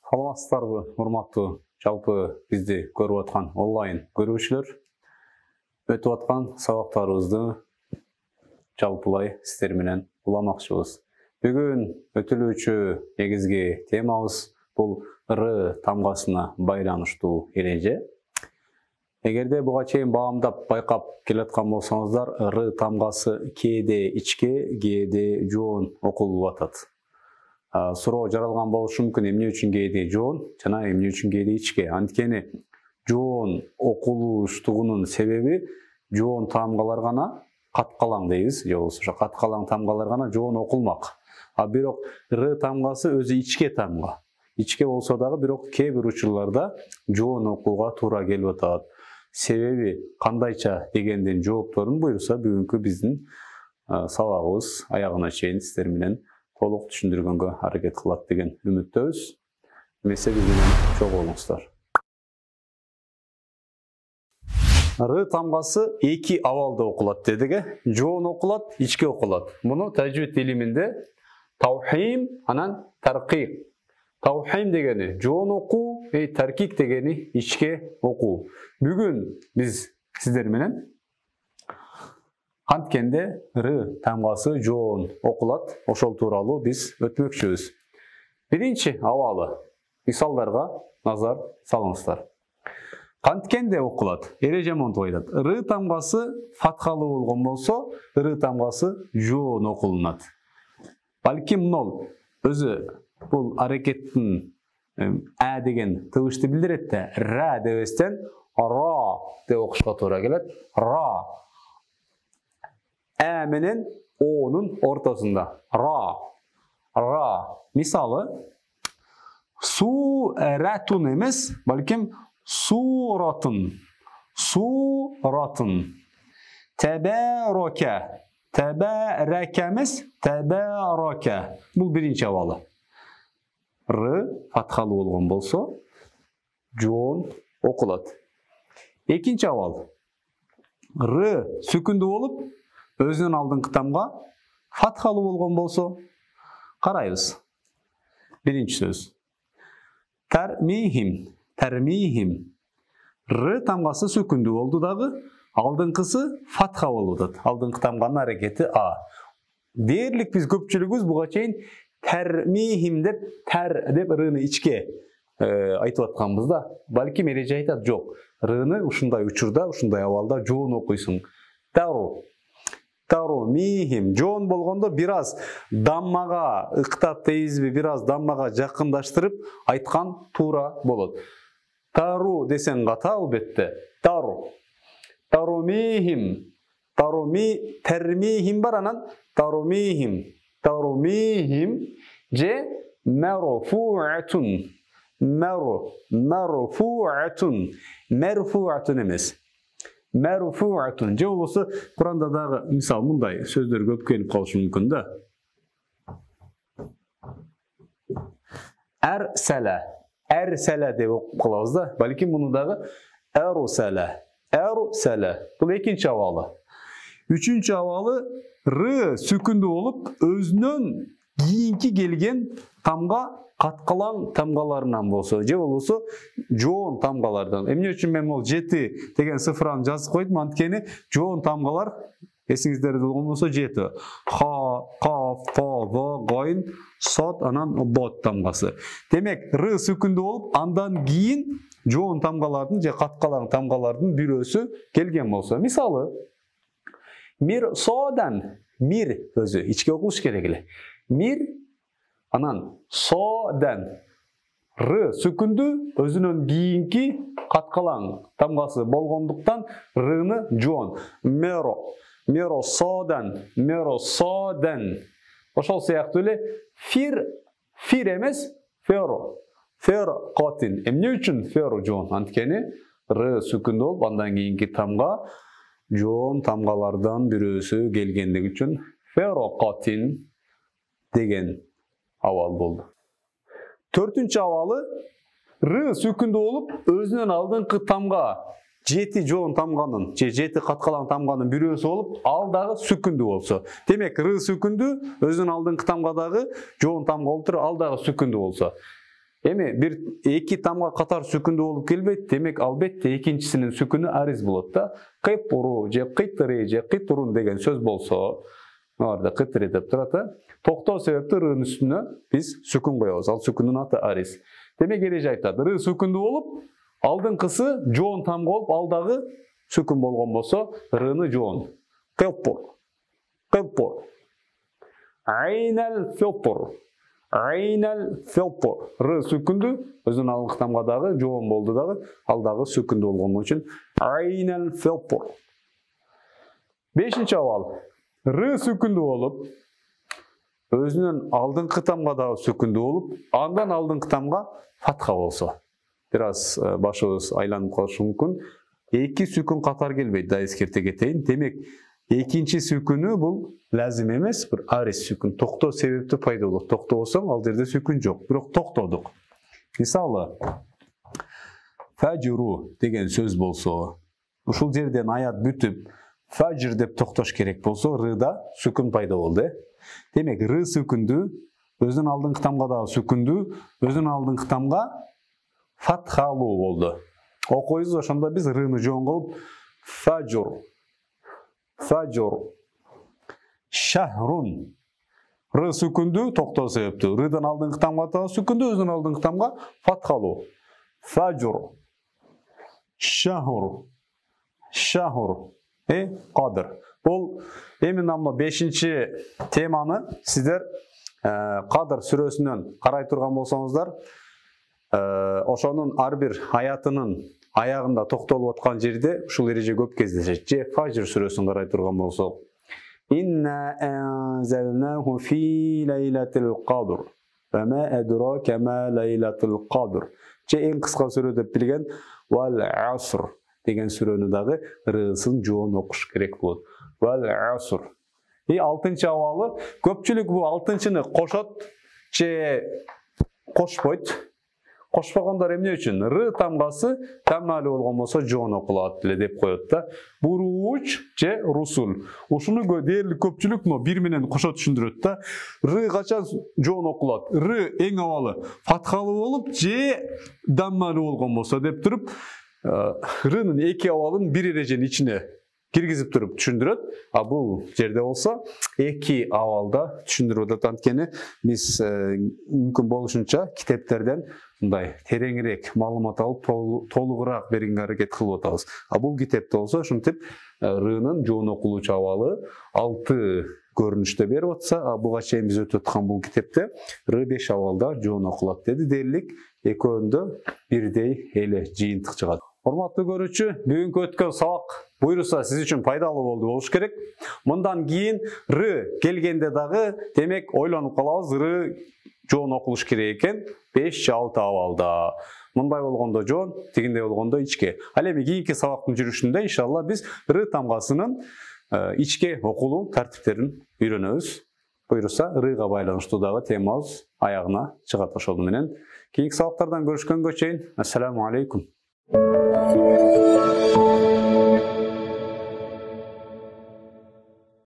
Саламатсыздарбы, урматтуу жалпы бизди көрүп аткан онлайн көрүүчүлөр. Өтүп аткан сабактарыбызды жалпылай сиздер менен уламакчыбыз. Бүгүн өтүлүүчү негизги темабыз бул Р тамгасына байланыштуу эреже. Эгерде буга чейин баамдап байкап келаткан болсоңуздар, Р тамгасы кээде ичке, кээде жоон окулуп атат. Суроо жаралган болушу мүмкүн, эмне үчүн кээде жоон жана эмне үчүн кээде ичке. Анткени жоон окулуштугунун себеби жоон тамгалар гана каткалаң дейбиз, же болбосо каткалаң тамгалар гана жоон окулмак. А бирок Р тамгасы өзү ичке тамга. Ичке болсо дагы бирок кээ бир учурларда жоон окууга туура келип атат. Себеби кандайча дегендин жоопторун буюрса бүгүнкү биздин сабагыбыз аягына чейин сиздер менен толук түшүндүргөнгө аракет кылат деген үмүттөбүз. Эмесе биз менен чогуу болуңуздар. Р тамгасы эки абалда окулат дедик. Жоон окулат, ичке окулат. Муну тажвид илиминде таухим анан таркик. Таухим дегени жоон окуу, таркик дегени ичке окуу. Бүгүн биз сиздер менен канткенде Р тамгасы жоон окулат, ошол тууралуу биз өтмөкчүбүз. Биринчи абалы мисалдарга назар салыңыздар. Канткенде окулат, эреже монтип айтат. Р тамгасы фатхалуу болгон болсо, Р тамгасы жоон окулунат. Балким нол өзү бул аракеттин деген тыбышты билдирет да, ра дебестен ра деп окушка туура келет. Ра. Менен о'нун ортосунда. Ра. Ра. Мисалы, суратун эмес, балким суратун. Суратун. Табарака. Табарака эмес, табарака. Бул биринчи абалы. Р фатхалуу болгон болсо, жоон окулат. Экинчи абал. Р сүкүндүү болуп, өзүнүн алдыңкы тамга фатхалуу болгон болсо, карайбыз. Биринчи сөз. Тармихим. Тармихим. Р тамгасы сүкүндүү болду дагы, алдыңкысы фатха болуп атат. Алдыңкы тамганын аракети А. Дээрлик биз көпчүлүгүбүз буга чейин тармихим деп, тар деп Р'ны ичке айтып атканбыз да. Балким эреже айтат, жок. Р'ны ушундай учурда, ушундай абалда жоон окуйсуң. Тару. Тару михим. Жоон болгондо бир аз даммага ыктап дейбизби, бир аз даммага жакындаштырып айткан туура болот. Тару десең ката албетте. Тару. Тарумихим. Тармихим бар, анан тарумихим. Тарумихим же марфуатун. Марфуатун. Марфуатун эмес. Марфуатун. Же болбосо Куранда дагы мисал мындай сөздөр көп келип калышы мүмкүн да. Арсала. Арсала деп окуп калабыз да. Балким муну дагы арсала. Арсала. Бул экинчи абалы. Үчүнчү абалы Р сүкүндүү болуп, өзүнөн кийинки келген тамга каткалаң тамгаларынан болсо, же болбосо жоон тамгалардан. Эмне үчүн мен бул 7 деген цифраны жазып койдум, анткени жоон тамгалар эсиңиздерде болгон болсо 7. Ха, каф, фа, ва, гайн, сад, анан бот тамгасы. Демек, Р сүкүндүү болуп, андан кийин жоон тамгалардын же каткалаң тамгалардын бирөөсү келген болсо. Мисалы, мир содан, мир өзү ичке окулуш керек эле. Мир, анан содан. Р сүкүндүү өзүнөн кийинки каткалаң тамгасы болгондуктан Р'ны жоон. Меро. Меро содан. Меро содан. Ошол сыяктуу эле фир. Фир эмес, феро. Феро котин. Эмне үчүн феро жоон? Анткени Р сүкүндүү болуп, андан кийинки тамга жоон тамгалардан бирөөсү келгендиги үчүн феро котин деген абал болду. Төртүнчү абалы Р сүкүндүү болуп, өзүнөн алдыңкы тамга жети жоон тамганын же жети каткалан тамганын бирөөсү болуп, ал дагы сүкүндүү болсо. Демек р сүкүндүү, өзүнүн алдыңкы тамга дагы жоон тамга болуп туруп, ал дагы сүкүндүү болсо. Эми бир эки тамга катар сүкүндүү болуп келбейт. Демек албетте экинчисинин сүкүнү ариз болот да. Кыпуру же кыйтыры же кыйтурун деген сөз болсо, аларда кыйтыры деп турат. Токтоо себептүү рынын үстүнө биз сүкүн коебуз. Ал сүкүндүн аты ариз. Демек эреже айтат, р сүкүндүү болуп, алдыңкысы жоон тамга болуп, ал дагы сүкүн болгон болсо, рыны жоон. Кыпур. Кыпур. Айнал филпур. Айнал филпур. Р сүкүндүү, өзүнүн алдыңкы тамга дагы жоон болду дагы, ал дагы сүкүндүү болгон үчүн айнал филпур. Бешинчи абал. Р сүкүндүү болуп, өзүнүн алдыңкы тамга дагы сүкүндүү болуп, андан алдыңкы тамга фатха болсо. Бир аз башыбыз айланып калышы мүмкүн. Эки сүкүн катар келбейт, да эскерте кетейин. Демек, экинчи сүкүнү бул лазим эмес, бир ариз сүкүн. Токтоо себептүү пайда болот. Токтобосоң, ал жерде сүкүн жок, бирок токтодук. Мисалы, фажру деген сөз болсо, ушул жерден аят бүтүп, фажр деп токтош керек болсо, рыда сүкүн пайда болду. Демек, р сүкүндүү, өзүнүн алдыңкы тамга дагы сүкүндүү, өзүнүн алдыңкы тамга фатхалуу болду. Окуйбуз, ошондо биз рыны жоон кылып, фажр. Фажр. Шахрун. Р сүкүндүү, токтоо себептүү. Рыдан алдыңкы тамга дагы сүкүндүү, өзүнүн алдыңкы тамга фатхалуу. Фажр. Шахр. Шахр. Кадр. Бул эмне мына 5-чи теманы сиздер Кадр сүрөсүнөн карай турган болсоңуздар, ошонун ар бир аятынын аягында токтолуп аткан жерде ушул эреже көп кездешет. Же Фажр сүрөсүн карай турган болсок, Инна анзалнаху фи лейлатил кадр. Ва адрака ма лейлатил кадр. Же эң кыска сүрө деп билген Вал аср деген сүрөнү дагы рысын жоон окуш керек болот. Вал аср. 6-чы абалы, көпчүлүк бул 6-чыны кошот же кошпойт. Кошпогондор эмне үчүн? Р тамгасы таммалуу болгон болсо жоон окулат эле деп коет да. Буруч же русул. Ушуну дээрлик көпчүлүк бир менен кошо түшүндүрөт да. Р качан жоон окулат? Р эң абалы фатхалуу болуп же даммалуу болгон болсо деп туруп, рынын эки абалын бир эреженин ичине киргизип туруп түшүндүрөт. А бул жерде болсо эки абалда түшүндүрүп атат. Анткени биз мүмкүн болушунча китептерден мындай тереңирээк маалымат алып, толугураак берүүгө аракет кылып атабыз. А бул китепте болсо ушинтип рынын жоон окулуучу абалы 6 көрүнүштө берип атса, а буга чейин биз өтүп аткан бул китепте р 5 абалда жоон окулат деди. Дээрлик экөөндө бирдей эле жыйынтык чыгат. Урматтуу көрүүчү, бүгүнкү өткөн сабак буйруса сиз үчүн пайдалуу болду болуш керек. Мындан кийин р келгенде дагы демек ойлонуп калабыз, р жоон окулуш керек экен 5-6 абалда. Мындай болгондо жоон, тигиндей болгондо ичке. Ал эми кийинки сабактын жүрүшүндө иншалла биз р тамгасынын ичке окулуу тартиптерин үйрөнөбүз. Буйруса рга байланыштуу дагы темабыз аягына чыгат ошол менен. Кийинки сабактардан көрүшкөнгө чейин, ассаламу алейкум.